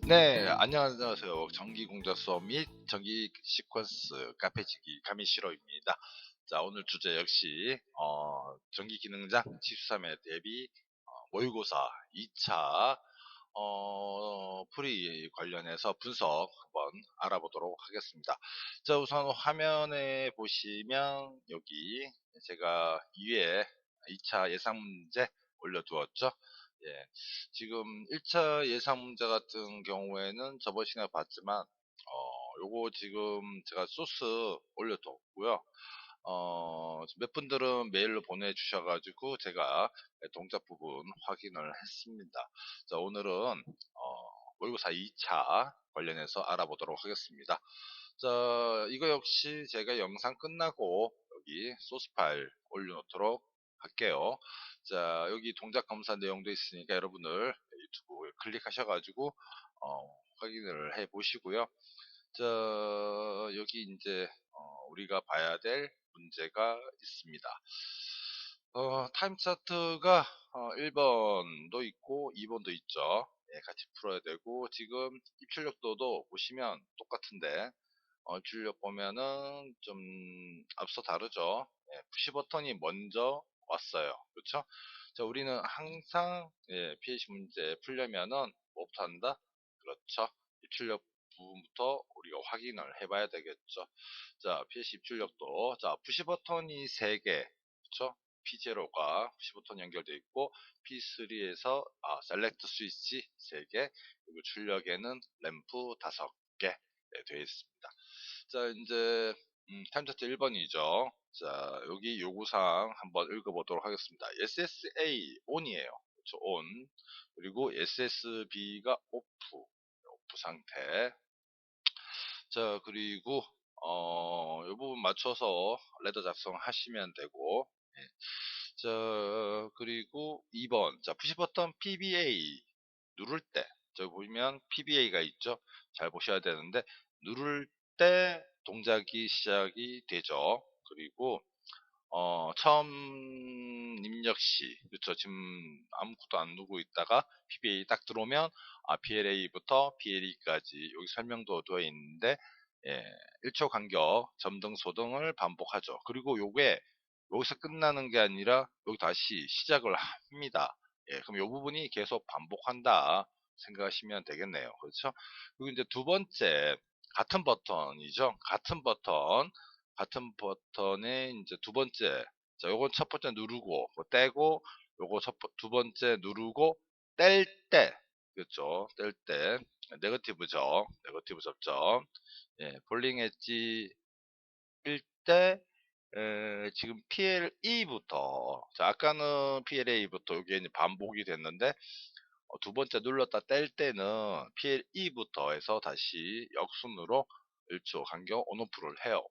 네, 안녕하세요. 전기공작 수업 및 전기 시퀀스 카페지기 가미시로입니다. 자, 오늘 주제 역시 전기 기능장 치수삼의 대비 모의고사 2차 풀이 관련해서 분석 한번 알아보도록 하겠습니다. 자, 우선 화면에 보시면 여기 제가 2회 2차 예상 문제 올려두었죠. 예, 지금 1차 예상 문제 같은 경우에는 저번 시간에 봤지만 요거 지금 제가 소스 올려뒀고요. 몇 분들은 메일로 보내주셔가지고 제가 동작 부분 확인을 했습니다. 자, 오늘은 모의고사 2차 관련해서 알아보도록 하겠습니다. 자, 이거 역시 제가 영상 끝나고 여기 소스 파일 올려놓도록 할게요. 자, 여기 동작 검사 내용도 있으니까 여러분들 유튜브 클릭하셔가지고 확인을 해 보시고요. 자, 여기 이제 우리가 봐야 될 문제가 있습니다. 타임 차트가 1번도 있고 2번도 있죠. 예, 같이 풀어야 되고 지금 입출력도도 보시면 똑같은데 입출력 보면은 좀 앞서 다르죠. 예, 푸시 버튼이 먼저 왔어요. 그렇죠? 자, 우리는 항상 PH 문제 풀려면은 뭐부터 한다? 그렇죠. 입출력 부분부터 우리가 확인을 해봐야 되겠죠. 자, PH 입출력도 자 푸시 버튼이 3개, 그렇죠? P0가 푸시 버튼 연결되어 있고 P3에서 셀렉트 스위치 3개, 그리고 출력에는 램프 5개 되어 있습니다. 자, 이제 타임 차트 1번이죠. 자, 여기 요구사항 한번 읽어보도록 하겠습니다. SSA ON이에요. 그렇죠? ON. 그리고 SSB가 오프 상태. 자, 그리고 이 부분 맞춰서 레더 작성하시면 되고, 예. 자, 그리고 2번. 자, 푸시 버튼 PBA 누를 때, 저기 보면 PBA가 있죠. 잘 보셔야 되는데 누를 때 동작이 시작이 되죠. 그리고 처음 입력 시, 그렇죠. 지금 아무것도 안 누르고 있다가 PBA 딱 들어오면 PLA부터 PLE까지 여기 설명도 되어 있는데 1초 간격 점등 소등을 반복하죠. 그리고 요게 여기서 끝나는 게 아니라 여기 다시 시작을 합니다. 그럼 이 부분이 계속 반복한다 생각하시면 되겠네요. 그렇죠? 그리고 이제 두 번째 같은 버튼이죠. 같은 버튼에 이제 두 번째, 자, 요건 첫 번째 누르고 떼고, 요거 두 번째 누르고 뗄 때, 그렇죠? 뗄 때 네거티브죠. 네거티브 접점. 볼링 엣지 일 때 지금 PLE부터, 자, 아까는 PLA부터 이게 이제 반복이 됐는데 두 번째 눌렀다 뗄 때는 PLE부터 해서 다시 역순으로 1초 간격 온오프를 해요.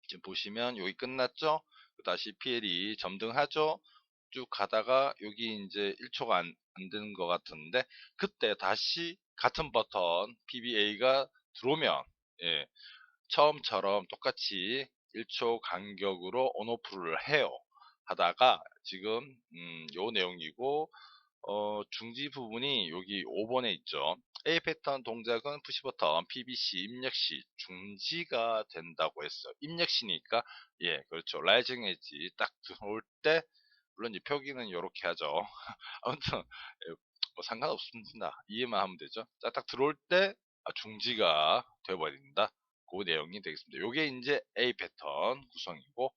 지금 보시면 여기 끝났죠? 다시 PL이 점등하죠? 쭉 가다가 여기 이제 1초가 안 되는 것 같은데 그때 다시 같은 버튼 PBA가 들어오면 처음처럼 똑같이 1초 간격으로 온오프를 해요. 하다가 지금 요 내용이고 중지 부분이 여기 5번에 있죠. A 패턴 동작은 푸시 버튼 PBC 입력 시 중지가 된다고 했어요. 입력 시니까 그렇죠. 라이징 엣지 딱 들어올 때 물론 이 표기는 이렇게 하죠. 아무튼 뭐 상관없습니다. 이해만 하면 되죠. 자, 딱 들어올 때 중지가 되어버린다. 그 내용이 되겠습니다. 요게 이제 A 패턴 구성이고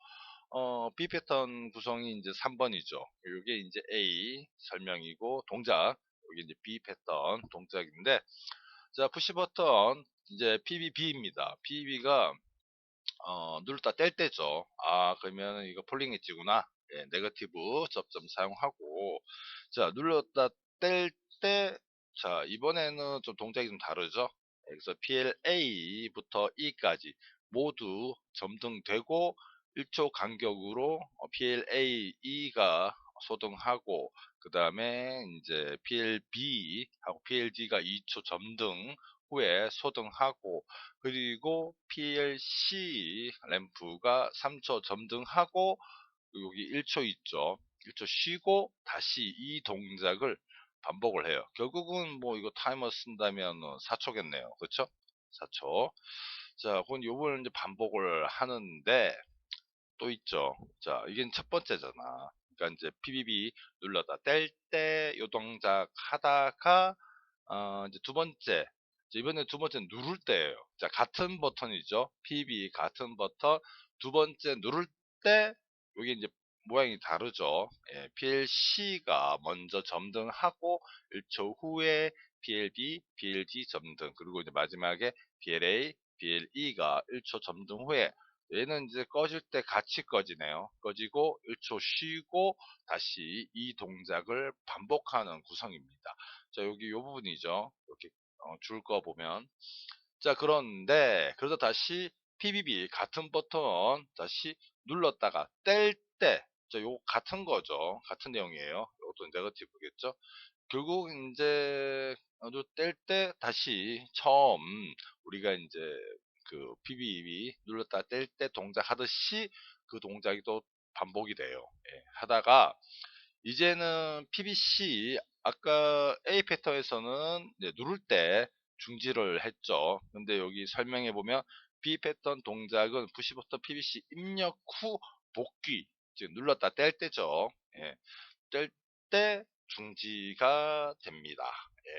B 패턴 구성이 이제 3번이죠. 이게 이제 A 설명이고 동작, 여기 이제 B 패턴 동작인데, 자, 푸시 버튼 이제 PBB입니다. PB가 누르다 뗄 때죠. 그러면 이거 폴링 엣지구나. 네거티브 접점 사용하고, 자, 눌렀다 뗄 때, 자, 이번에는 좀 동작이 좀 다르죠. 그래서 PLA부터 E까지 모두 점등되고 1초 간격으로 PLAE가 소등하고 그 다음에 이제 PLB하고 PLD가 2초 점등 후에 소등하고 그리고 PLC 램프가 3초 점등하고 여기 1초 있죠. 1초 쉬고 다시 이 동작을 반복을 해요. 결국은 뭐 이거 타이머 쓴다면 4초겠네요. 그렇죠? 4초. 자, 그건 요걸 이제 반복을 하는데 또 있죠. 자, 이게 첫 번째잖아. 그러니까 이제 PBB 눌렀다 뗄 때 요 동작 하다가 이제 두 번째, 이번에 두 번째 누를 때예요. 자, 같은 버튼이죠. PB 같은 버튼 두 번째 누를 때 여기 이제 모양이 다르죠. 예, PLC가 먼저 점등하고 1초 후에 PLB, PLD 점등 그리고 이제 마지막에 PLA, PLE가 1초 점등 후에 얘는 이제 꺼질 때 같이 꺼지네요. 꺼지고 1초 쉬고 다시 이 동작을 반복하는 구성입니다. 자, 여기 이 부분이죠. 이렇게 줄 거 보면. 자, 그런데 그래서 다시 PBB 같은 버튼 다시 눌렀다가 뗄 때, 자, 요 같은 거죠. 같은 내용이에요. 이것도 네거티브겠죠. 결국 이제 뗄 때 다시 처음 우리가 이제 그 PBB 눌렀다 뗄 때 동작 하듯이 그 동작이 또 반복이 돼요. 예, 하다가 이제는 PBC 아까 A 패턴에서는 누를 때 중지를 했죠. 근데 여기 설명해 보면 B 패턴 동작은 푸시 버튼 PBC 입력 후 복귀, 즉 눌렀다 뗄 때죠. 예, 뗄 때 중지가 됩니다. 예.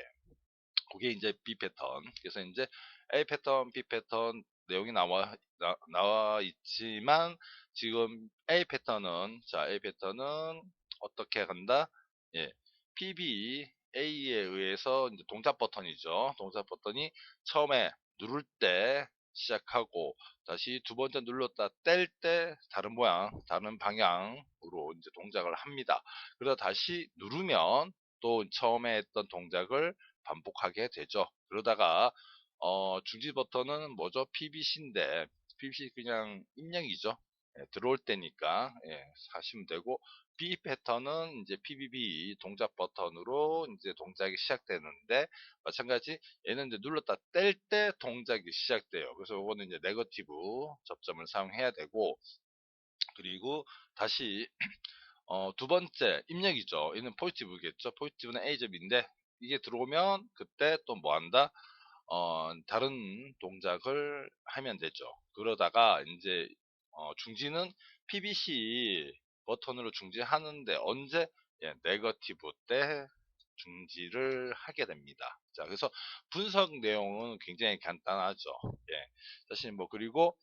그게 이제 B 패턴. 그래서 이제 A 패턴, B 패턴 내용이 나와 있지만 지금 A 패턴은 자, A 패턴은 어떻게 간다? 예. PB A에 의해서 이제 동작 버튼이죠. 동작 버튼이 처음에 누를 때 시작하고 다시 두 번째 눌렀다 뗄 때 다른 모양, 다른 방향으로 이제 동작을 합니다. 그러다 다시 누르면 또 처음에 했던 동작을 반복하게 되죠. 그러다가 중지 버튼은 뭐죠? PBC인데 PBC 그냥 입력이죠. 예, 들어올 때니까 예, 하시면 되고 B 패턴은 이제 PBB 동작 버튼으로 이제 동작이 시작되는데 마찬가지 얘는 이제 눌렀다 뗄 때 동작이 시작돼요. 그래서 이거는 이제 네거티브 접점을 사용해야 되고 그리고 다시 두 번째 입력이죠. 얘는 포지티브겠죠. 포지티브는 A점인데 이게 들어오면 그때 또 뭐 한다? 다른 동작을 하면 되죠. 그러다가 이제 중지는 PBC 버튼으로 중지하는데 언제? 예, 네거티브 때 중지를 하게 됩니다. 자, 그래서 분석 내용은 굉장히 간단하죠. 예. 사실 뭐 그리고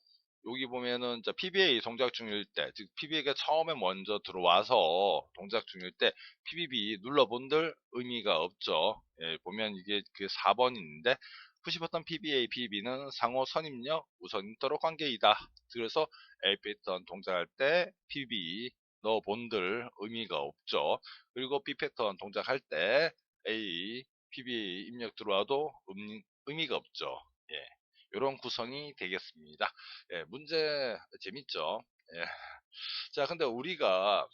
여기 보면은 PBA 동작 중일 때, 즉 PBA가 처음에 먼저 들어와서 동작 중일 때 PBB 눌러본들 의미가 없죠. 예, 보면 이게 그 4번인데 푸시 버튼 PBA, PB는 상호 선입력, 우선 인터로 관계이다. 그래서 A 패턴 동작할 때 PB 넣어본들 의미가 없죠. 그리고 B 패턴 동작할 때 A, PBA 입력 들어와도 의미가 없죠. 예. 이런 구성이 되겠습니다. 예, 문제 재밌죠? 예. 자, 근데 우리가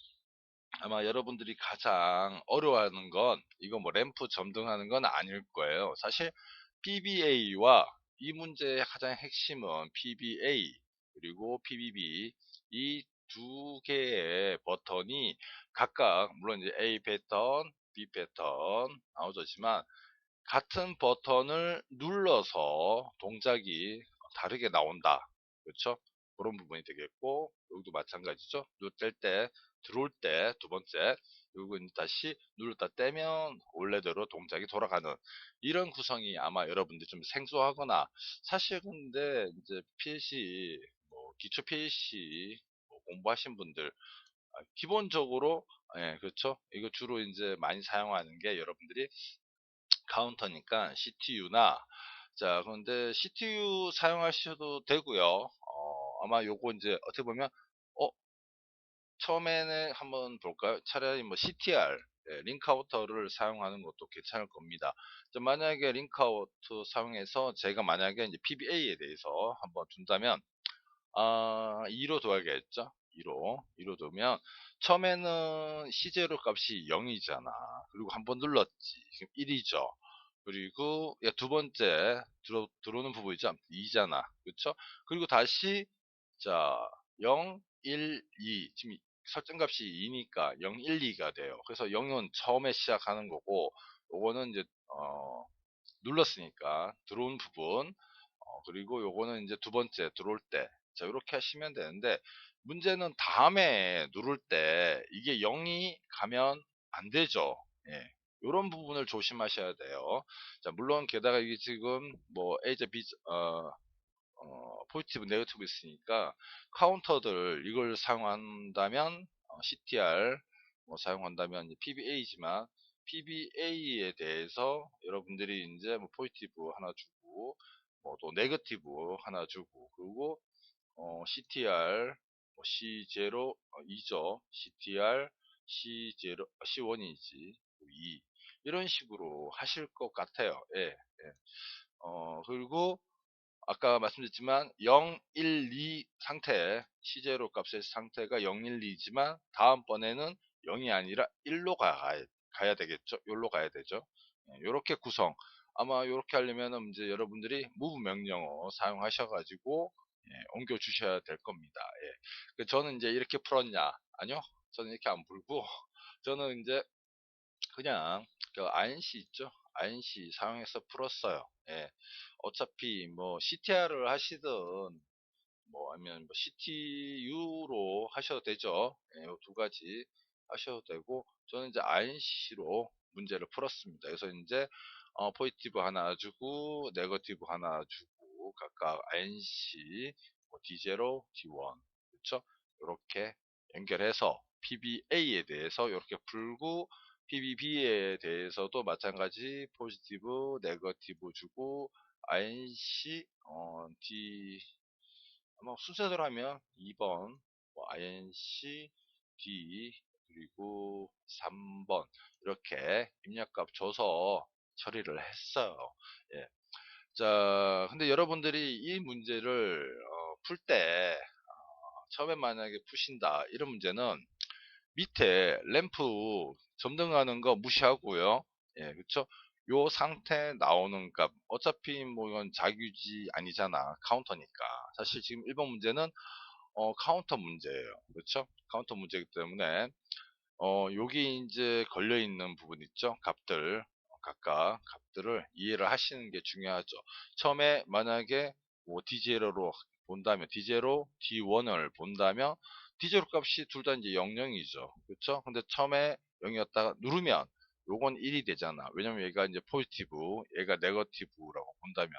아마 여러분들이 가장 어려워하는 건 이거 뭐 램프 점등하는 건 아닐 거예요. 사실 PBA와 이 문제의 가장 핵심은 PBA 그리고 PBB 이 두 개의 버튼이 각각 물론 이제 A 패턴, B 패턴 나오지만 같은 버튼을 눌러서 동작이 다르게 나온다. 그렇죠? 그런 부분이 되겠고 여기도 마찬가지죠. 누를 때 들어올 때 두 번째 그리고 다시 눌렀다 떼면 원래대로 동작이 돌아가는 이런 구성이 아마 여러분들이 좀 생소하거나 사실 근데 이제 PLC 뭐 기초 PLC 뭐 공부하신 분들 기본적으로 예, 그렇죠. 이거 주로 이제 많이 사용하는 게 여러분들이 카운터니까 CTU나 자 그런데 CTU 사용하셔도 되고요. 아마 요거 이제 어떻게 보면 어 처음에는 한번 볼까요? 차라리 뭐 CTR 링크아우터를 사용하는 것도 괜찮을 겁니다. 만약에 링크아우터 사용해서 제가 만약에 이제 PBA에 대해서 한번 준다면 2로 둬야겠죠? 2로 두면 처음에는 C0 값이 0이잖아. 그리고 한번 눌렀지. 지금 1이죠. 그리고 두 번째 들어오는 부분이죠. 2잖아. 그렇죠? 그리고 다시 자 0, 1, 2 지금 설정값이 2니까 0, 1, 2가 돼요. 그래서 0은 처음에 시작하는 거고, 요거는 이제 눌렀으니까 들어온 부분, 그리고 요거는 이제 두 번째 들어올 때, 자 이렇게 하시면 되는데, 문제는 다음에 누를 때 이게 0이 가면 안 되죠. 예. 요런 부분을 조심하셔야 돼요. 자, 물론 게다가 이게 지금 뭐 A자 B 포지티브, 네거티브 있으니까 카운터들 이걸 사용한다면 CTR 뭐 사용한다면 PBA지만 PBA에 대해서 여러분들이 이제 뭐 포지티브 하나 주고 뭐 또 네거티브 하나 주고 그리고 CTR 뭐 C0 2죠. CTR C0 C1이지 2 이런 식으로 하실 것 같아요. 예. 예. 그리고 아까 말씀드렸지만 0, 1, 2 상태 C0 값의 상태가 0, 1, 2지만 다음번에는 0이 아니라 1로 가야 되겠죠. 1로 가야 되죠. 이렇게 구성. 아마 이렇게 하려면 이제 여러분들이 move 명령어 사용하셔가지고 옮겨 주셔야 될 겁니다. 예. 저는 이제 이렇게 풀었냐? 아니요. 저는 이렇게 안 풀고 저는 이제 그냥 그 INC 있죠? INC 사용해서 풀었어요. 예. 어차피 뭐 CTR을 하시든 뭐 아니면 뭐 CTU로 하셔도 되죠. 예, 이두 가지 하셔도 되고 저는 이제 INC로 문제를 풀었습니다. 그래서 이제 포지티브 하나 주고 네거티브 하나 주고 각각 INC 뭐 D0, D1 그렇죠? 이렇게 연결해서 PBA에 대해서 이렇게 풀고 PBB에 대해서도 마찬가지 포지티브, 네거티브 주고 INC D 아마 순서대로 하면 2번 뭐 INC D 그리고 3번 이렇게 입력값 줘서 처리를 했어요. 예. 자, 근데 여러분들이 이 문제를 풀 때 처음에 만약에 푸신다 이런 문제는 밑에 램프 점등하는 거 무시하고요. 예, 그쵸? 요 상태 나오는 값 어차피 뭐 이건 자유지 아니잖아 카운터니까 사실 지금 1번 문제는 카운터 문제예요. 그렇죠? 카운터 문제이기 때문에 여기 이제 걸려 있는 부분 있죠? 값들 각각 값들을 이해를 하시는 게 중요하죠. 처음에 만약에 뭐 D0로 본다면 D0, D1을 본다면 D0 값이 둘 다 이제 00이죠. 그렇죠? 근데 처음에 0이었다가 누르면 요건 1이 되잖아. 왜냐면 얘가 이제 포지티브, 얘가 네거티브라고 본다면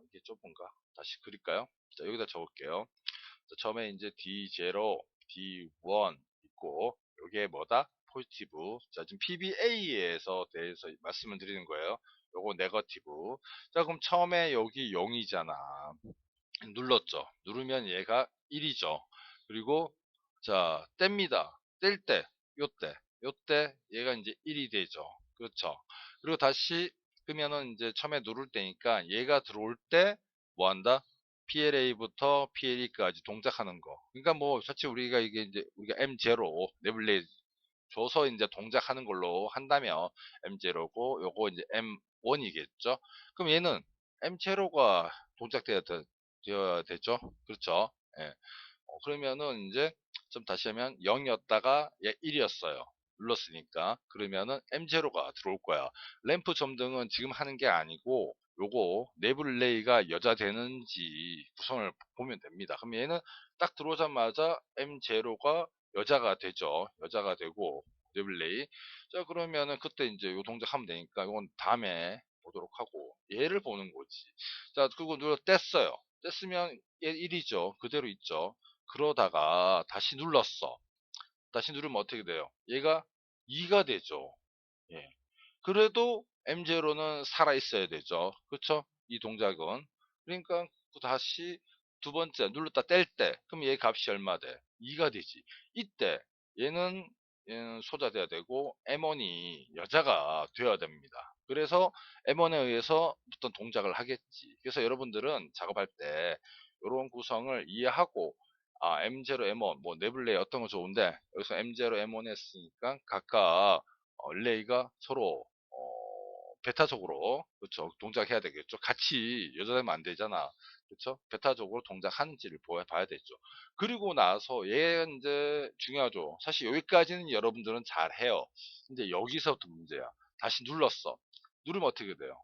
이게 좁은가? 다시 그릴까요? 자, 여기다 적을게요. 처음에 이제 D0, D1 있고 이게 뭐다? 포지티브. 자, 지금 PBA에서 대해서 말씀을 드리는 거예요. 요거 네거티브. 자, 그럼 처음에 여기 0이잖아. 눌렀죠. 누르면 얘가 1이죠. 그리고 자, 뗍니다. 뗄 때, 요때 얘가 이제 1이 되죠. 그렇죠. 그리고 다시 끄면은 이제 처음에 누를 때니까 얘가 들어올 때 뭐 한다? PLA부터 PLE까지 동작하는 거. 그러니까 뭐 사실 우리가 이게 이제 우리가 M0 네블레 줘서 이제 동작하는 걸로 한다면 M0고 요거 이제 M1이겠죠. 그럼 얘는 M0가 동작되어야 되어야 되죠. 그렇죠. 예. 그러면은 이제 좀 다시 하면 0이었다가 얘 1이었어요. 눌렀으니까. 그러면은 M0가 들어올 거야. 램프 점등은 지금 하는 게 아니고 요거 네블레이가 여자 되는지 구성을 보면 됩니다. 그럼 얘는 딱 들어오자마자 M0가 여자가 되죠. 여자가 되고 네블레이. 자 그러면은 그때 이제 요 동작 하면 되니까 이건 다음에 보도록 하고 얘를 보는 거지. 자 그거 눌러 뗐어요. 뗐으면 얘 1이죠. 그대로 있죠. 그러다가 다시 눌렀어. 다시 누르면 어떻게 돼요? 얘가 2가 되죠. 예. 그래도 M0는 살아 있어야 되죠. 그렇죠? 이 동작은. 그러니까 또 다시 두 번째 눌렀다 뗄 때 그럼 얘 값이 얼마 돼? 2가 되지. 이때 얘는 소자돼야 되고 M1이 여자가 되어야 됩니다. 그래서 M1에 의해서 어떤 동작을 하겠지. 그래서 여러분들은 작업할 때 이런 구성을 이해하고 M0, M1 뭐 네블레이 어떤 거 좋은데 여기서 M0, M1 했으니까 각각 릴레이가 서로 베타적으로 그렇죠 동작해야 되겠죠. 같이 여자 되면 안 되잖아. 그렇죠? 베타적으로 동작하는지를 봐야 되죠. 그리고 나서 얘 이제 중요하죠. 사실 여기까지는 여러분들은 잘 해요. 근데 여기서부터 문제야. 다시 눌렀어. 누르면 어떻게 돼요?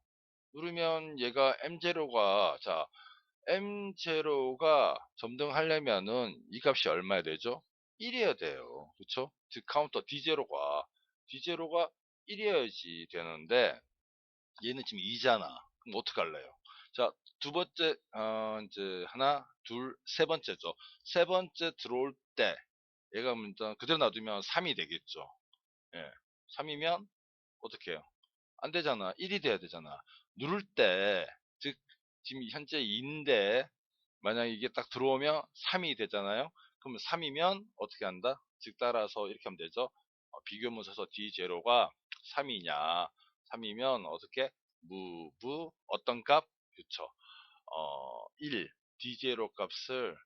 누르면 얘가 M0가 자 M0가 점등하려면은 이 값이 얼마야 되죠? 1이어야 돼요. 그쵸? 즉 카운터 D0가 1이어야지 되는데 얘는 지금 2잖아. 그럼 어떡할래요? 자, 두 번째 이제 하나, 둘, 세 번째죠. 세 번째 들어올 때 얘가 일단 그대로 놔두면 3이 되겠죠. 예. 3이면 어떻게 해요? 안 되잖아. 1이 돼야 되잖아. 누를 때, 즉, 지금 현재 2인데, 만약 이게 딱 들어오면 3이 되잖아요. 그러면 3이면 어떻게 한다? 즉, 따라서 이렇게 하면 되죠. 비교문서에서 D0가 3이냐. 3이면 어떻게? move, 어떤 값? 그쵸. 1, D0 값을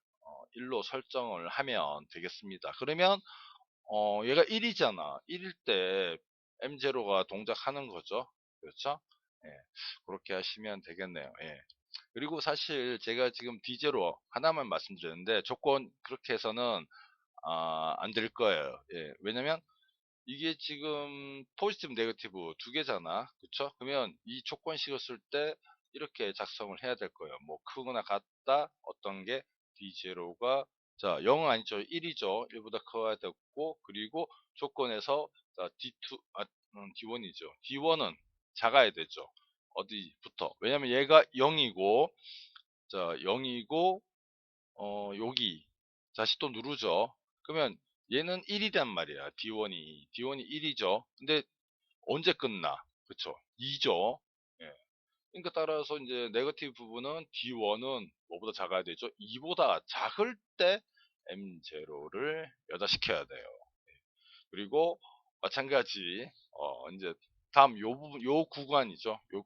1로 설정을 하면 되겠습니다. 그러면 얘가 1이잖아. 1일 때 M0가 동작하는 거죠. 그렇죠? 예, 그렇게 하시면 되겠네요. 예. 그리고 사실 제가 지금 D0 하나만 말씀드렸는데 조건 그렇게 해서는 안 될 거예요. 예, 왜냐면 이게 지금 포지티브, 네거티브 두 개잖아. 그쵸? 그러면 이 조건식을 쓸 때 이렇게 작성을 해야 될 거예요. 뭐 크거나 같다 어떤 게 D0가 자 0은 아니죠. 1이죠. 1보다 커야 되고 그리고 조건에서 자 D2 D1이죠. D1은 작아야 되죠. 어디부터? 왜냐면 얘가 0이고 자 0이고 여기 다시 또 누르죠. 그러면 얘는 1이란 말이야. D1이 1이죠. 근데 언제 끝나? 그쵸? 2죠. 예. 그러니까 따라서 이제 네거티브 부분은 D1은 뭐보다 작아야 되죠? 2보다 작을 때 M0를 여자시켜야 돼요. 그리고 마찬가지 이제 다음 요 부분 요 구간이죠. 요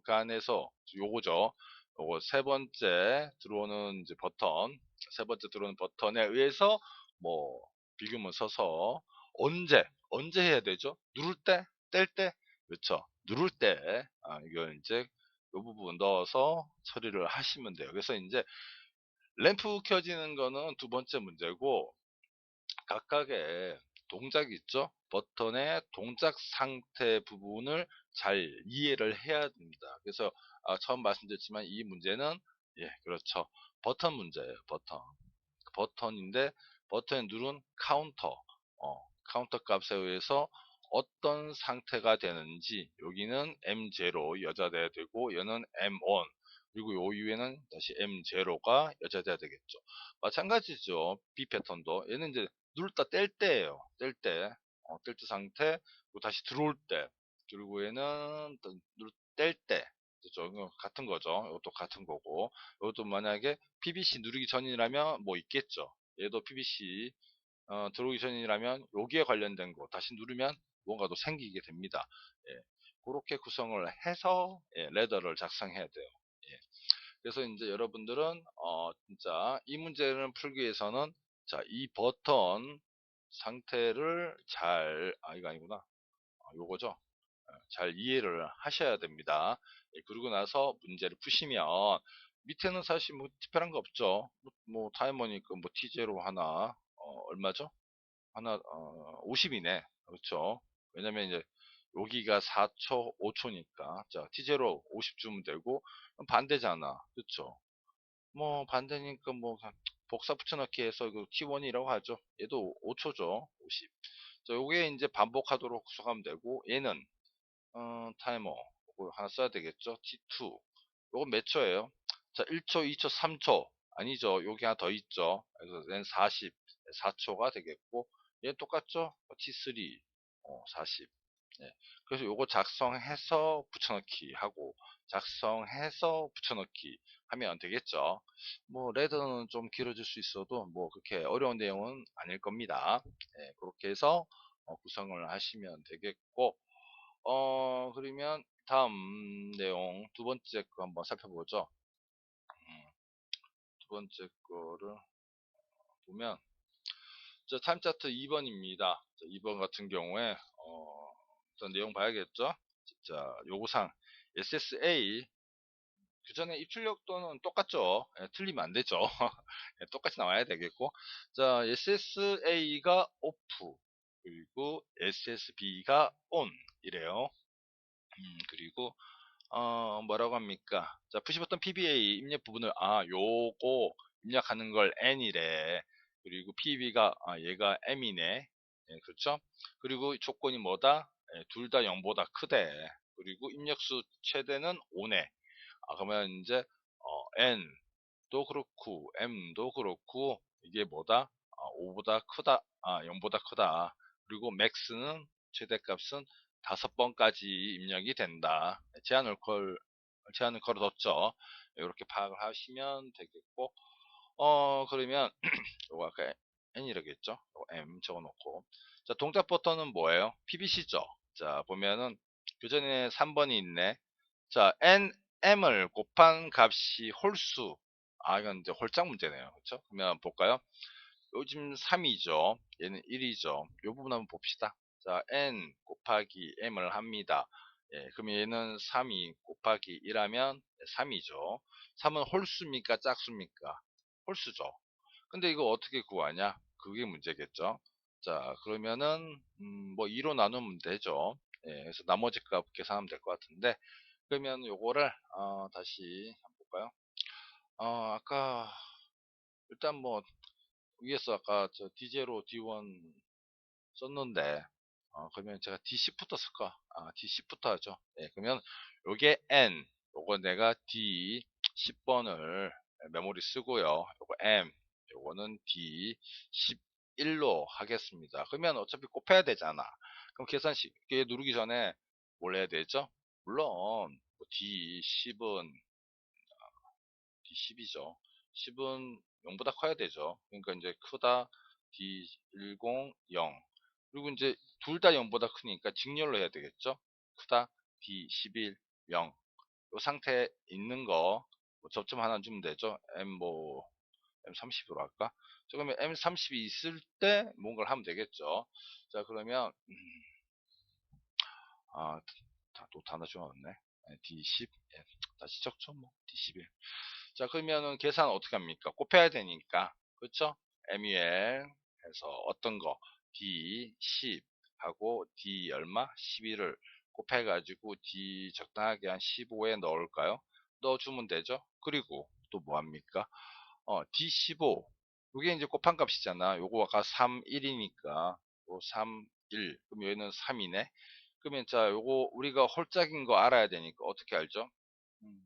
구간에서 요거죠. 요거 세 번째 들어오는 이제 버튼 세 번째 들어오는 버튼에 의해서 뭐 비교문 서서 언제 해야 되죠? 누를 때, 뗄 때, 그렇죠? 누를 때 이걸 이제 요 부분 넣어서 처리를 하시면 돼요. 그래서 이제 램프 켜지는 거는 두 번째 문제고 각각의 동작이 있죠. 버튼의 동작 상태 부분을 잘 이해를 해야 됩니다. 그래서 처음 말씀드렸지만 이 문제는 예 그렇죠. 버튼 문제예요. 버튼인데 버튼에 누른 카운터 값에 의해서 어떤 상태가 되는지 여기는 M0 여자돼야 되고 얘는 M1 그리고 요 이후에는 다시 M0가 여자돼야 되겠죠. 마찬가지죠. B 패턴도 얘는 이제 누를다 뗄 때예요. 뗄때 상태 그리고 다시 들어올 때 그리고 얘는 뗄때 그죠? 이거 같은 거죠. 이것도 같은 거고 이것도 만약에 PBC 누르기 전이라면 뭐 있겠죠. 얘도 PBC 들어오기 전이라면 여기에 관련된 거 다시 누르면 뭔가 도 생기게 됩니다. 예, 그렇게 구성을 해서 예, 레더를 작성해야 돼요. 예, 그래서 이제 여러분들은 진짜 이 문제를 풀기 위해서는 자, 이 버튼 상태를 이거 아니구나. 요거죠. 잘 이해를 하셔야 됩니다. 예, 그리고 나서 문제를 푸시면 밑에는 사실 뭐 특별한 거 없죠. 뭐 타이머니까 뭐 T0 하나 얼마죠? 하나 50이네. 그렇죠. 왜냐면 이제 여기가 4초, 5초니까 자 T0 50 주면 되고 반대잖아. 그렇죠. 뭐 반대니까 뭐 복사 붙여넣기 해서 이거 T1이라고 하죠. 얘도 5초죠. 50. 자, 요게 이제 반복하도록 구성하면 되고 얘는 타이머 이거 하나 써야 되겠죠. T2 요거 몇 초예요? 자 1초 2초 3초 아니죠. 여기 하나 더 있죠. 그래서 얘는 40 4초가 되겠고 얘 똑같죠. T3 40 네. 그래서 요거 작성해서 붙여넣기 하고 작성해서 붙여넣기 하면 되겠죠. 뭐 레드는 좀 길어질 수 있어도 뭐 그렇게 어려운 내용은 아닐 겁니다. 네, 그렇게 해서 구성을 하시면 되겠고 그러면 다음 내용 두 번째 거 한번 살펴보죠. 두 번째 거를 보면 자, 타임 차트 2번입니다. 2번 같은 경우에 일단 내용 봐야겠죠. 자, 요구사항 SSA 그 전에 입출력도는 똑같죠. 예, 틀리면 안 되죠. 예, 똑같이 나와야 되겠고. 자, SSA가 off, 그리고 SSB가 on 이래요. 그리고 뭐라고 합니까? 자, 푸시 버튼 PBA 입력 부분을 요거 입력하는 걸 N이래. 그리고 PB가 얘가 M이네. 예, 그렇죠? 그리고 조건이 뭐다? 둘 다 0보다 크대. 그리고 입력수 최대는 5네. 그러면 이제 N도 그렇고 M도 그렇고 이게 뭐다? 5보다 크다. 0보다 크다. 그리고 max는 최대값은 5번까지 입력이 된다. 제한을 걸어뒀죠. 이렇게 파악을 하시면 되겠고, 그러면 요거 아까 N이라고 했죠? 요거 M 적어놓고. 자, 동작 버튼은 뭐예요? PBC죠? 자, 보면은 그 전에 3번이 있네. 자, M을 곱한 값이 홀수. 이건 이제 홀짝 문제네요. 그렇죠? 그러면 볼까요? 요즘 3이죠. 얘는 1이죠. 이 부분 한번 봅시다. 자, N 곱하기 M을 합니다. 예, 그럼 얘는 3이 곱하기 1하면 3이죠. 3은 홀수입니까? 짝수입니까? 홀수죠. 근데 이거 어떻게 구하냐? 그게 문제겠죠. 자, 그러면은 뭐 2로 나누면 되죠. 예, 그래서 나머지 값 계산하면 될 것 같은데, 그러면 요거를 다시 한번 볼까요? 아까 일단 뭐 위에서 아까 저 D0, D1 썼는데, 그러면 제가 D10부터 쓸까? D10부터 하죠. 예, 그러면 요게 N, 요거 내가 D10번을 메모리 쓰고요. 요거 M, 요거는 D11로 하겠습니다. 그러면 어차피 곱해야 되잖아. 그럼 계산식 누르기 전에 뭘 해야 되죠? 물론 D10은 D10이죠. 10은 0보다 커야 되죠. 그러니까 이제 크다 D10 0. 그리고 이제 둘 다 0보다 크니까 직렬로 해야 되겠죠. 크다 D11 0. 이 상태에 있는 거 접점 하나 주면 되죠. M30으로 할까? 자, 그러면 M30이 있을 때 뭔가를 하면 되겠죠. 자, 그러면 또 하나 주었네. D10 다시 적죠. 뭐 D11. 자, 그러면은 계산 어떻게 합니까? 곱해야 되니까. 그렇죠? MUL 해서 어떤 거 D10 하고 D 얼마? 11을 곱해가지고 D 적당하게 한 15에 넣을까요? 넣어주면 되죠? 그리고 또 뭐 합니까? D15 이게 이제 곱한 값이잖아. 요거 아까 3, 1이니까 3, 1 그럼 여기는 3이네. 그러면 자 요거 우리가 홀짝인 거 알아야 되니까 어떻게 알죠?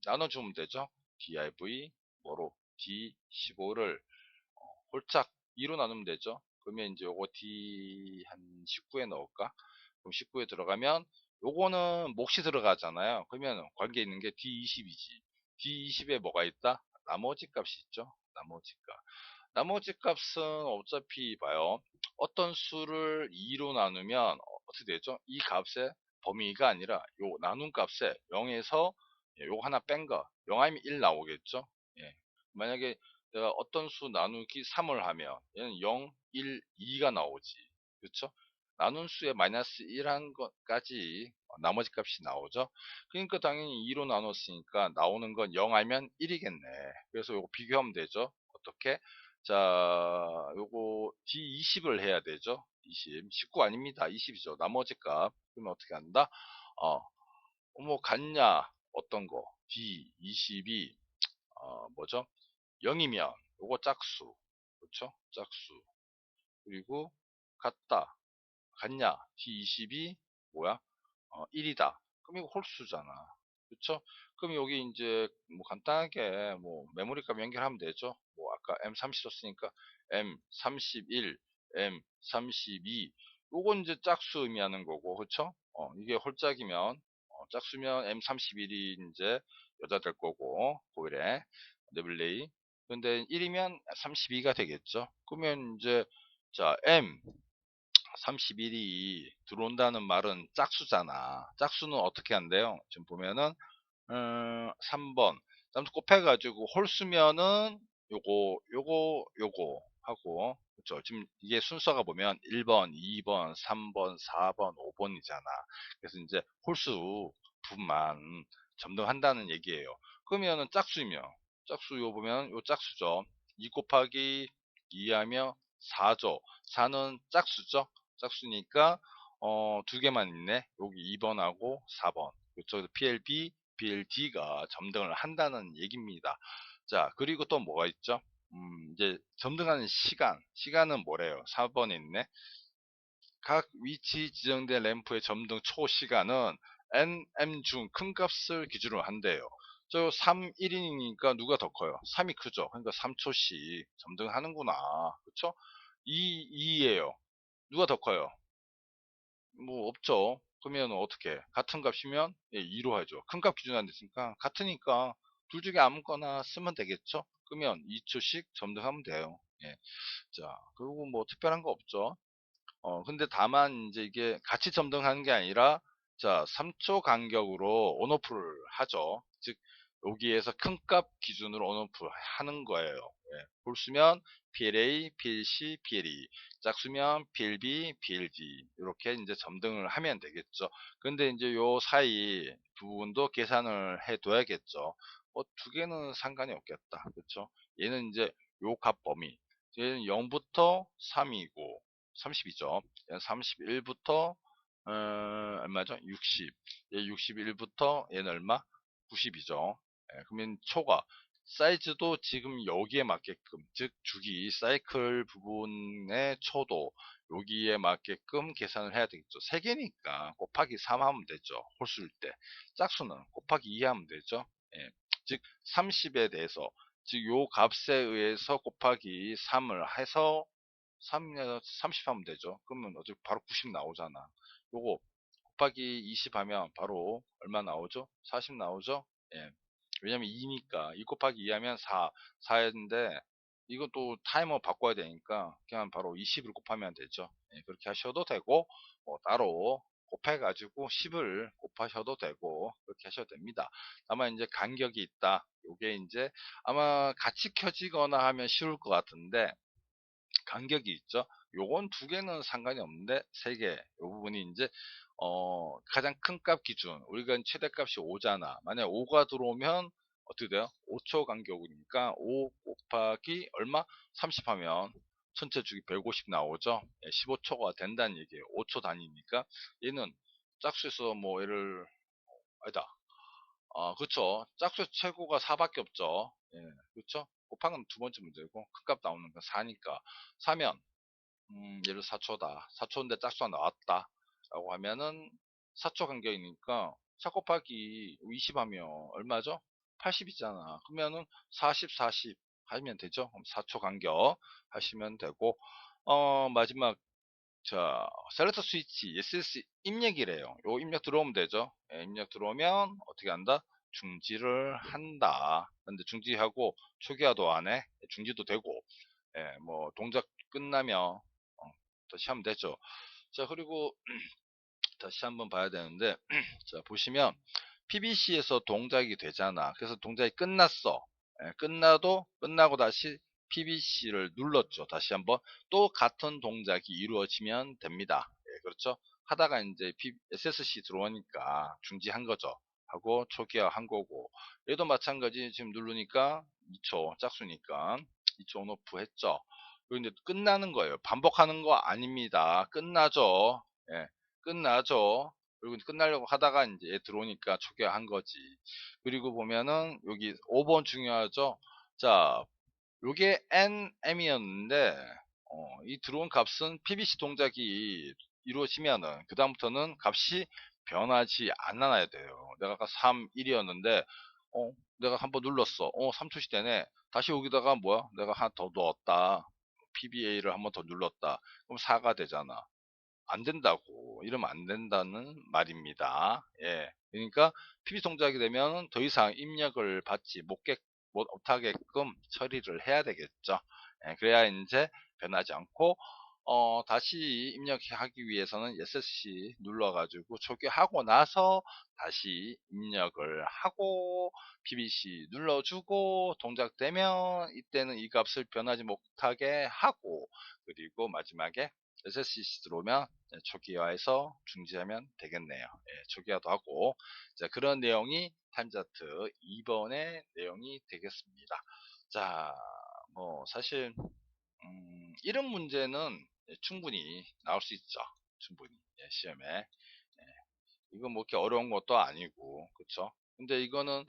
나눠주면 되죠. div 뭐로 d15를 홀짝 2로 나누면 되죠. 그러면 이제 요거 d 한 19에 넣을까? 그럼 19에 들어가면 요거는 몫이 들어가잖아요. 그러면 관계 있는 게 d20이지. d20에 뭐가 있다? 나머지 값이 있죠. 나머지 값. 나머지 값은 어차피 봐요. 어떤 수를 2로 나누면 어떻게 되죠? 이 값의 범위가 아니라 요 나눈 값에 0에서 요거 하나 뺀 거, 0 아니면 1 나오겠죠? 예. 만약에 내가 어떤 수 나누기 3을 하면 얘는 0, 1, 2가 나오지. 그렇죠? 나눈 수에 마이너스 1 한 것까지 나머지 값이 나오죠. 그러니까 당연히 2로 나눴으니까 나오는 건 0 아니면 1이겠네. 그래서 요거 비교하면 되죠. 어떻게? 자, 요거 D20을 해야 되죠. 20. 19 아닙니다. 20이죠. 나머지 값. 그러면 어떻게 한다? 어, 뭐 같냐? 어떤 거? D20이 뭐죠? 0이면 요거 짝수. 그렇죠? 짝수. 그리고 같다. 같냐? D20이 뭐야? 1이다. 그럼 이거 홀수잖아. 그쵸? 그럼 여기 이제 뭐 간단하게 뭐 메모리 값 연결하면 되죠. 뭐 아까 M30 썼으니까 M31, M32 요건 이제 짝수 의미하는 거고 그쵸? 이게 홀짝이면 짝수면 M31이 이제 여자 될 거고 고일에 네블레이 근데 1이면 32가 되겠죠. 그러면 이제 자 M 31이 들어온다는 말은 짝수잖아. 짝수는 어떻게 한대요? 지금 보면은 3번 다음 곱해가지고 홀수면은 요거 하고 그쵸? 지금 이게 순서가 보면 1번, 2번, 3번, 4번, 5번이잖아. 그래서 이제 홀수 부분만 점등한다는 얘기예요. 그러면은 짝수이면 짝수 요 보면 요 짝수죠. 2 곱하기 2 하면 4죠. 4는 짝수죠. 짝수니까 두 개만 있네. 여기 2번하고 4번. 이쪽에서 PLB, PLD가 점등을 한다는 얘기입니다. 자, 그리고 또 뭐가 있죠? 이제 점등하는 시간은 뭐래요? 4번에 있네. 각 위치 지정된 램프의 점등 초 시간은 nm 중 큰 값을 기준으로 한대요. 저 3, 1인이니까 누가 더 커요? 3이 크죠. 그러니까 3초씩 점등하는구나. 그쵸? 2예요. 누가 더 커요? 뭐 없죠. 그러면 어떻게? 같은 값이면 2로 하죠. 큰 값 기준 안 됐으니까 같으니까 둘 중에 아무거나 쓰면 되겠죠. 그러면 2초씩 점등하면 돼요. 예. 자, 그리고 뭐 특별한 거 없죠. 근데 다만 이제 이게 같이 점등하는 게 아니라 자, 3초 간격으로 온오프를 하죠. 즉 여기에서 큰 값 기준으로 온오프 하는 거예요. 예. 볼수면 PLA, PLC, PLE, 짝수면 PLB, PLD 이렇게 이제 점등을 하면 되겠죠. 근데 이제 요 사이 부분도 계산을 해 둬야겠죠. 두 개는 상관이 없겠다. 그렇죠? 얘는 이제 요 값 범위 얘는 0부터 3이고 30이죠. 31부터 얼마죠? 60. 얘 61부터 얘는 얼마? 90이죠. 그러면 초가 사이즈도 지금 여기에 맞게끔 즉 주기 사이클 부분의 초도 여기에 맞게끔 계산을 해야 되겠죠. 3개니까 곱하기 3 하면 되죠. 홀수일 때. 짝수는 곱하기 2 하면 되죠. 예. 즉 30에 대해서 즉 요 값에 의해서 곱하기 3을 해서 3에서 30 하면 되죠. 그러면 어차피 바로 90 나오잖아. 요거 곱하기 20 하면 바로 얼마 나오죠? 40 나오죠? 예. 왜냐면 2니까 2 곱하기 2 하면 4인데 이것도 타이머 바꿔야 되니까 그냥 바로 20을 곱하면 되죠. 예, 그렇게 하셔도 되고 따로 곱해가지고 10을 곱하셔도 되고 그렇게 하셔도 됩니다. 다만 이제 간격이 있다. 요게 이제 아마 같이 켜지거나 하면 쉬울 것 같은데 간격이 있죠. 요건 두 개는 상관이 없는데 세 개. 요 부분이 이제 가장 큰 값 기준 우리가 최대값이 5잖아. 만약 5가 들어오면 어떻게 돼요? 5초 간격이니까 5 곱하기 얼마? 30 하면 전체 주기 150 나오죠. 15초가 된다는 얘기예요. 5초 단위니까 얘는 짝수에서 뭐 얘를 아니다. 그쵸. 짝수 최고가 4밖에 없죠. 예, 그쵸? 곱한 건 두 번째 문제고, 큰 값 나오는 건 4니까. 4면, 예를 4초다. 4초인데 짝수가 나왔다. 라고 하면은, 4초 간격이니까, 4 곱하기 20 하면 얼마죠? 80이잖아. 그러면은, 40, 40 하면 되죠? 그럼 4초 간격 하시면 되고, 마지막 자, 셀렉터 스위치 SS 입력이래요. 요 입력 들어오면 되죠. 입력 들어오면 어떻게 한다? 중지를 한다. 근데 중지하고 초기화도 안 해. 중지도 되고, 뭐 동작 끝나면 다시 하면 되죠. 자, 그리고 다시 한번 봐야 되는데, 자, 보시면 PBC에서 동작이 되잖아. 그래서 동작이 끝났어. 끝나고 다시 PBC를 눌렀죠. 다시 한번 또 같은 동작이 이루어지면 됩니다. 그렇죠. 하다가 이제 SSC 들어오니까 중지한 거죠. 하고 초기화 한 거고 얘도 마찬가지 지금 누르니까 2초 짝수니까 2초 온오프 했죠. 그런데 끝나는 거예요. 반복하는 거 아닙니다. 끝나죠. 예, 끝나죠. 그리고 끝나려고 하다가 이제 들어오니까 초기화한 거지. 그리고 보면은 여기 5번 중요하죠. 자, 요게 NM이었는데 이 들어온 값은 PBC 동작이 이루어지면은 그 다음부터는 값이 변하지 않아야 돼요. 내가 아까 3, 1이었는데 내가 한번 눌렀어. 3초씩 되네. 다시 여기다가 뭐야? 내가 하나 더 넣었다. PBA를 한번 더 눌렀다. 그럼 4가 되잖아. 안 된다고 이러면 안 된다는 말입니다. 예. 그러니까 PB 동작이 되면 더 이상 입력을 받지 못하게끔 처리를 해야 되겠죠. 예, 그래야 이제 변하지 않고 다시 입력하기 위해서는 SSC 눌러가지고 초기하고 나서 다시 입력을 하고 PBC 눌러주고 동작되면 이때는 이 값을 변하지 못하게 하고 그리고 마지막에 SSC 들어오면 초기화해서 중지하면 되겠네요. 초기화도 하고, 자, 그런 내용이 타임차트 2번의 내용이 되겠습니다. 자, 뭐 사실 이런 문제는 충분히 나올 수 있죠. 충분히 시험에. 이건 뭐 이렇게 어려운 것도 아니고, 그쵸? 근데 이거는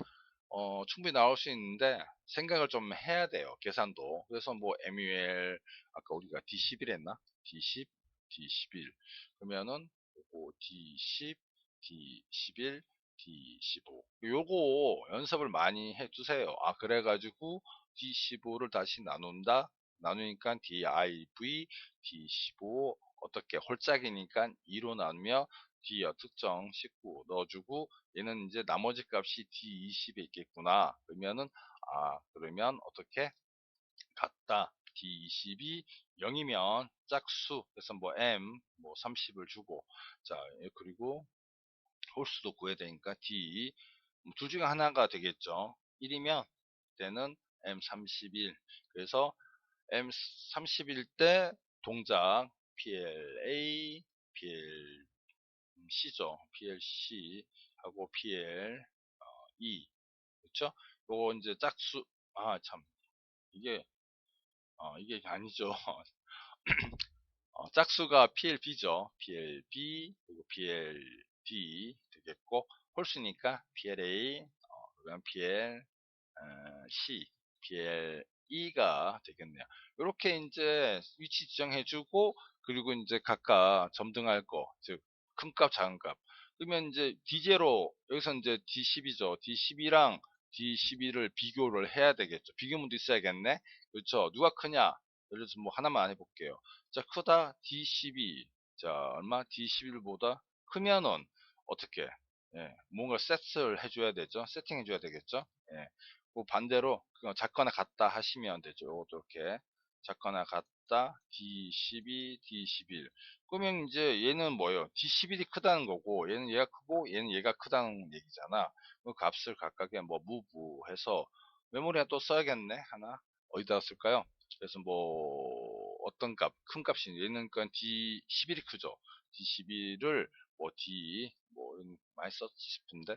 충분히 나올 수 있는데 생각을 좀 해야 돼요. 계산도. 그래서 뭐 MUL 아까 우리가 D11 했나? D10, D11 그러면은 요거 D10, D11, D15 요거 연습을 많이 해두세요. 아 그래가지고 D15를 다시 나눈다. 나누니까 DIV, D15 어떻게 홀짝이니까 2로 나누며 D 특정 19 넣어주고 얘는 이제 나머지 값이 D20에 있겠구나. 그러면은 그러면 어떻게 같다. D20이 0이면 짝수 그래서 뭐 M 뭐 30을 주고 자 그리고 홀수도 구해야 되니까 D 둘 중에 하나가 되겠죠. 1이면 때는 M31 그래서 M31때 동작 PLA, PLC죠. PLC 하고 PLE 그렇죠? 요거 이제 짝수 참 이게 이게 아니죠. 짝수가 PLB죠. PLB 그리고 PLD 되겠고 홀수니까 PLA 그다음 PLC PLE가 되겠네요. 이렇게 이제 위치 지정해주고 그리고 이제 각각 점등할 거, 즉 큰 값, 작은 값. 그러면 이제 D0 여기서 이제 D10이죠. D12랑 D12를 비교를 해야 되겠죠. 비교문도 있어야겠네. 그렇죠. 누가 크냐? 예를 들어서 뭐 하나만 해볼게요. 자, 크다 D12. 자, 얼마? D11보다 크면은 어떻게? 뭔가 세트를 해줘야 되죠. 세팅해줘야 되겠죠. 그 반대로 그냥 작거나 같다 하시면 되죠. 이것도 이렇게 작거나 같다 D12, D11. 그러면 이제 얘는 뭐예요? D11이 크다는 거고 얘는 얘가 크고 얘는 얘가 크다는 얘기잖아. 그 값을 각각에 뭐 무브해서 메모리에 또 써야겠네. 하나 어디다 쓸까요? 그래서 뭐 어떤 값, 큰 값이 얘는 그러니까 D11이 크죠. D11을 뭐 D 뭐 많이 썼지 싶은데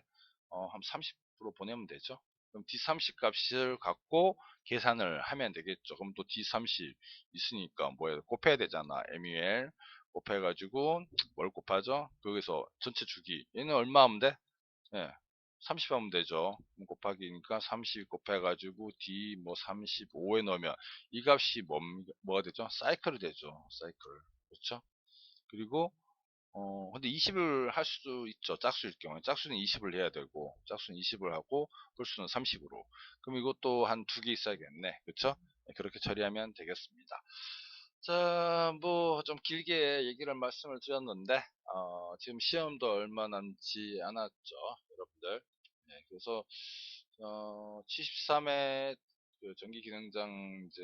한 30% 보내면 되죠. 그럼 D30 값을 갖고 계산을 하면 되겠죠. 그럼 또 D30 있으니까 뭐에 곱해야 되잖아. MUL 곱해가지고 뭘 곱하죠? 거기서 전체 주기 얘는 얼마 하면 돼? 30 하면 되죠. 곱하기니까 30 곱해가지고 D 뭐 35에 넣으면 이 값이 뭐가 되죠? 사이클이 되죠. 사이클. 그렇죠? 그리고 근데 20을 할 수도 있죠. 짝수일 경우에. 짝수는 20을 해야 되고, 짝수는 20을 하고, 홀수는 30으로. 그럼 이것도 한 두 개 있어야겠네. 그쵸? 그렇게 처리하면 되겠습니다. 자, 뭐, 좀 길게 얘기를 말씀을 드렸는데, 지금 시험도 얼마 남지 않았죠. 여러분들. 그래서, 73회 전기기능장 이제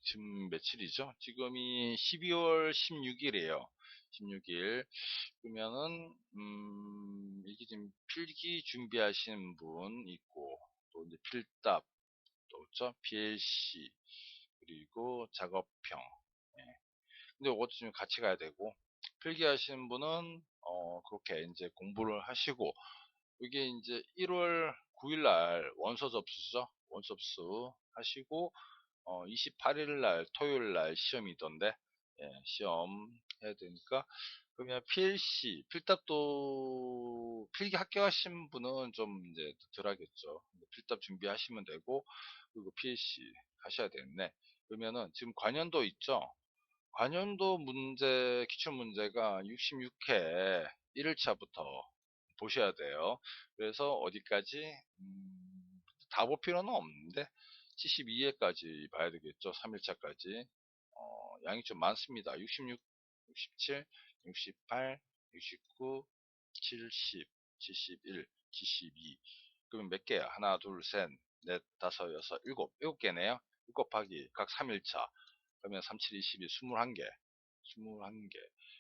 지금 며칠이죠? 지금이 12월 16일이에요. 16일. 그러면은, 이게 지금 필기 준비하시는 분 있고, 또 이제 필답, 또 있죠? PLC, 그리고 작업형. 예. 근데 이것도 좀 같이 가야 되고, 필기 하시는 분은, 그렇게 이제 공부를 하시고, 이게 이제 1월 9일 날 원서 접수죠? 원서 접수 하시고, 28일 날 토요일 날 시험이던데 시험 해야 되니까 그러면 PLC 필답도 필기 합격하신 분은 좀 이제 덜 하겠죠. 필답 준비하시면 되고 그리고 PLC 하셔야 되겠네. 그러면은 지금 관연도 있죠. 관연도 문제 기출 문제가 66회 1일차부터 보셔야 돼요. 그래서 어디까지 다 볼 필요는 없는데 72회까지 봐야 되겠죠. 3일차까지. 양이 좀 많습니다. 66, 67, 68, 69, 70, 71, 72. 그러면 몇 개야? 하나, 둘, 셋, 넷, 다섯, 여섯, 일곱. 일곱 개네요. 7 곱하기 각 3일차. 그러면 3, 7, 22, 21개. 21개.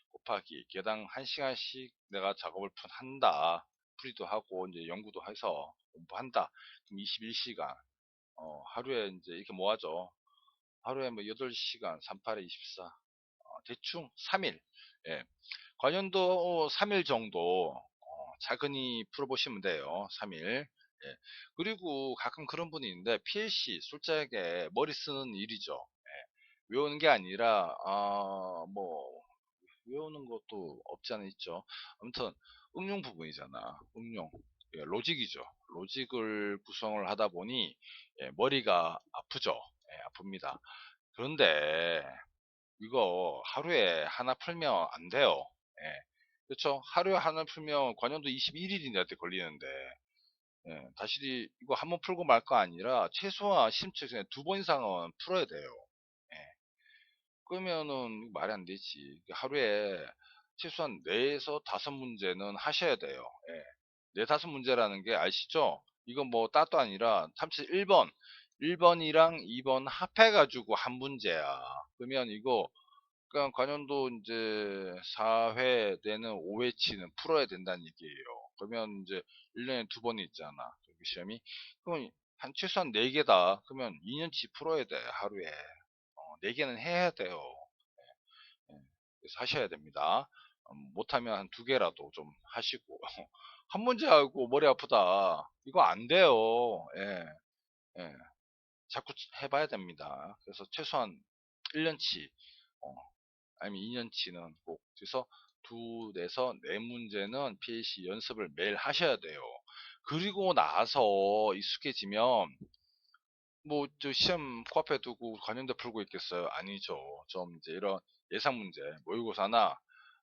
곱하기 개당 1시간씩 내가 작업을 한다. 풀이도 하고 이제 연구도 해서 공부한다. 그럼 21시간. 하루에 이제 이렇게 모아죠. 하루에 뭐 8시간, 38에 24. 대충 3일, 예, 관련도 3일 정도 차근히 풀어보시면 돼요. 3일. 예. 그리고 가끔 그런 분이 있는데 PLC 솔직하게 머리 쓰는 일이죠. 예. 외우는 게 아니라 뭐 외우는 것도 없지 않아 있죠. 아무튼 응용 부분이잖아. 응용. 예, 로직이죠. 로직을 구성을 하다 보니 머리가 아프죠. 예, 아픕니다. 그런데 이거 하루에 하나 풀면 안 돼요. 예. 그렇죠? 하루에 하나 풀면 관련도 21일인데 걸리는데 다시 이거 한번 풀고 말 거 아니라 최소한 심지어 그냥 2번 이상은 풀어야 돼요. 예. 그러면은 말이 안 되지. 하루에 최소한 4에서 5문제는 하셔야 돼요. 예. 4, 5문제라는 게 아시죠? 이건 뭐 따도 아니라 31번, 1번이랑 2번 합해가지고 한 문제야. 그러면 이거 그러니까 관련도 이제 4회 내는 5회치는 풀어야 된다는 얘기예요. 그러면 이제 1년에 2번이 있잖아. 저기 시험이. 그럼 한 최소한 4개다. 그러면 2년치 풀어야 돼. 하루에. 4개는 해야 돼요. 예. 그래서 하셔야 됩니다. 못하면 한 2개라도 좀 하시고. 한 문제 하고 머리 아프다. 이거 안 돼요. 예. 예. 자꾸 해봐야 됩니다. 그래서 최소한 1년치. 아니면 2년치는 꼭 그래서 2에서 4문제는 PAC 연습을 매일 하셔야 돼요. 그리고 나서 익숙해지면 뭐 저 시험 코앞에 두고 관련돼 풀고 있겠어요? 아니죠. 좀 이제 이런 예상 문제, 모의고사나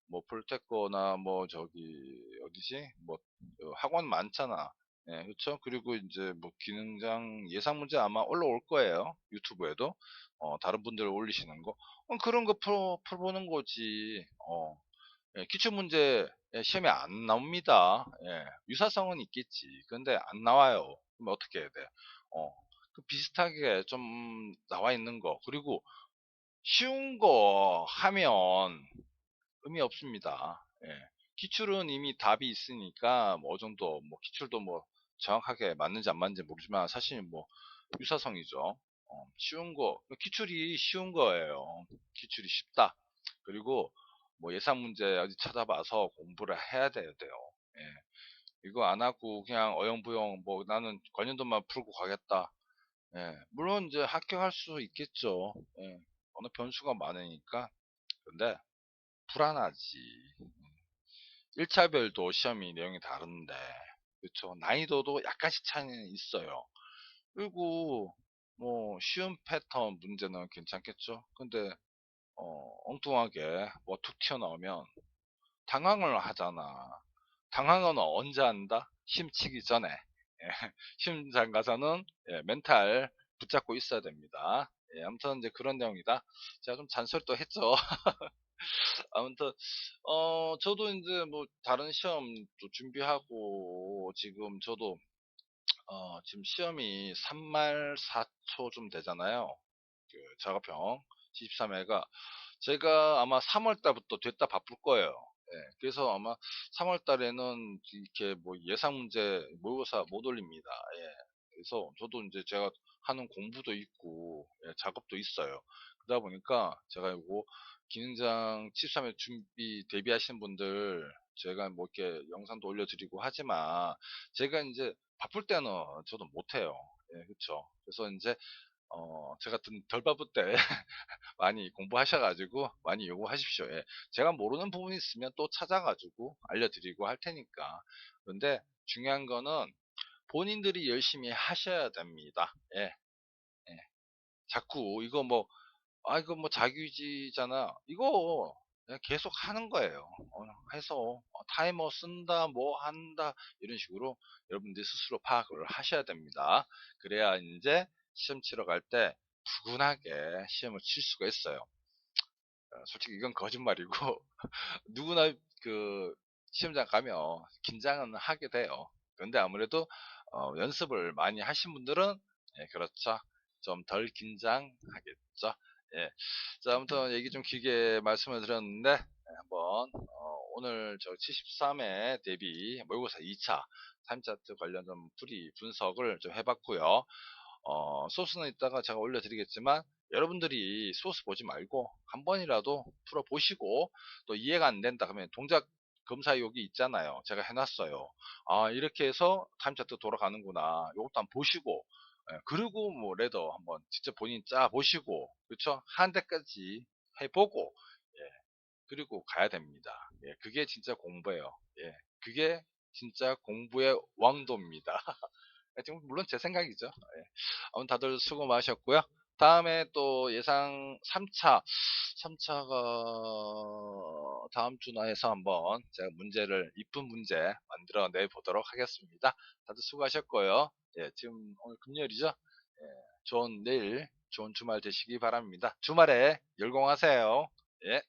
뭐 폴테코나 뭐 저기 어디지? 뭐 학원 많잖아. 예, 그렇죠? 그리고 이제 뭐 기능장 예상 문제 아마 올라올 거예요. 유튜브에도 다른 분들 올리시는 거. 그런 거 풀어보는 거지. 예, 기출 문제 시험에 안 나옵니다. 예, 유사성은 있겠지. 근데 안 나와요. 그럼 어떻게 해야 돼? 그 비슷하게 좀 나와 있는 거. 그리고 쉬운 거 하면 의미 없습니다. 예. 기출은 이미 답이 있으니까 뭐 어느 정도 뭐 기출도 뭐 정확하게 맞는지 안 맞는지 모르지만 사실 뭐 유사성이죠. 쉬운 거 기출이 쉬운 거예요. 기출이 쉽다. 그리고 뭐 예상 문제 어디 찾아봐서 공부를 해야 돼요. 예. 이거 안 하고 그냥 어영부영 뭐 나는 관련도만 풀고 가겠다. 예. 물론 이제 합격할 수 있겠죠. 예. 어느 변수가 많으니까. 근데 불안하지. 1차별도 시험이 내용이 다른데, 그쵸. 난이도도 약간씩 차이는 있어요. 그리고, 뭐, 쉬운 패턴 문제는 괜찮겠죠? 근데, 엉뚱하게 뭐 툭 튀어나오면 당황을 하잖아. 당황은 언제 한다? 시험 치기 전에. 예, 시험장 가서는 멘탈 붙잡고 있어야 됩니다. 예, 아무튼 이제 그런 내용이다. 제가 좀 잔소리 또 했죠. 아무튼 저도 이제 뭐 다른 시험도 준비하고 지금 저도 지금 시험이 3말 4초쯤 되잖아요. 그 작업형 73회가 제가 아마 3월 달부터 됐다 바쁠 거예요. 예, 그래서 아마 3월 달에는 이렇게 뭐 예상 문제 모의고사 못 올립니다. 예, 그래서 저도 이제 제가 하는 공부도 있고 작업도 있어요. 그러다 보니까 제가 이거 기능장 73회 준비 대비하시는 분들 제가 뭐 이렇게 영상도 올려드리고 하지만 제가 이제 바쁠 때는 저도 못해요. 예, 그쵸. 그래서 이제 제가 덜 바쁠 때 많이 공부하셔가지고 많이 요구하십시오. 예. 제가 모르는 부분이 있으면 또 찾아가지고 알려드리고 할 테니까. 그런데 중요한 거는 본인들이 열심히 하셔야 됩니다. 예, 예. 자꾸 이거 뭐, 이거 뭐 자기유지잖아. 이거 그냥 계속 하는 거예요. 해서 타이머 쓴다, 뭐 한다 이런 식으로 여러분들이 스스로 파악을 하셔야 됩니다. 그래야 이제 시험 치러 갈 때 푸근하게 시험을 칠 수가 있어요. 솔직히 이건 거짓말이고 누구나 그 시험장 가면 긴장은 하게 돼요. 그런데 아무래도 연습을 많이 하신 분들은 그렇죠. 좀 덜 긴장하겠죠. 예. 자, 아무튼 얘기 좀 길게 말씀을 드렸는데 한번 오늘 저 73회 대비 모의고사 2차 타임차트 관련 좀 풀이 분석을 좀 해봤고요. 소스는 이따가 제가 올려드리겠지만 여러분들이 소스 보지 말고 한 번이라도 풀어보시고 또 이해가 안 된다 그러면 동작 검사 여기 있잖아요. 제가 해놨어요. 아, 이렇게 해서 타임 차트 돌아가는구나. 이것도 한번 보시고, 그리고 뭐 레더 한번 직접 본인 짜 보시고, 그렇죠? 한 대까지 해보고, 예, 그리고 가야 됩니다. 예, 그게 진짜 공부예요. 예, 그게 진짜 공부의 왕도입니다. 지금 물론 제 생각이죠. 예. 아무튼 다들 수고 많으셨고요. 다음에 또 예상 3차, 3차가 다음 주나 해서 한번 제가 문제를, 이쁜 문제 만들어 내 보도록 하겠습니다. 다들 수고하셨고요. 예, 지금 오늘 금요일이죠? 예, 좋은 내일, 좋은 주말 되시기 바랍니다. 주말에 열공하세요. 예.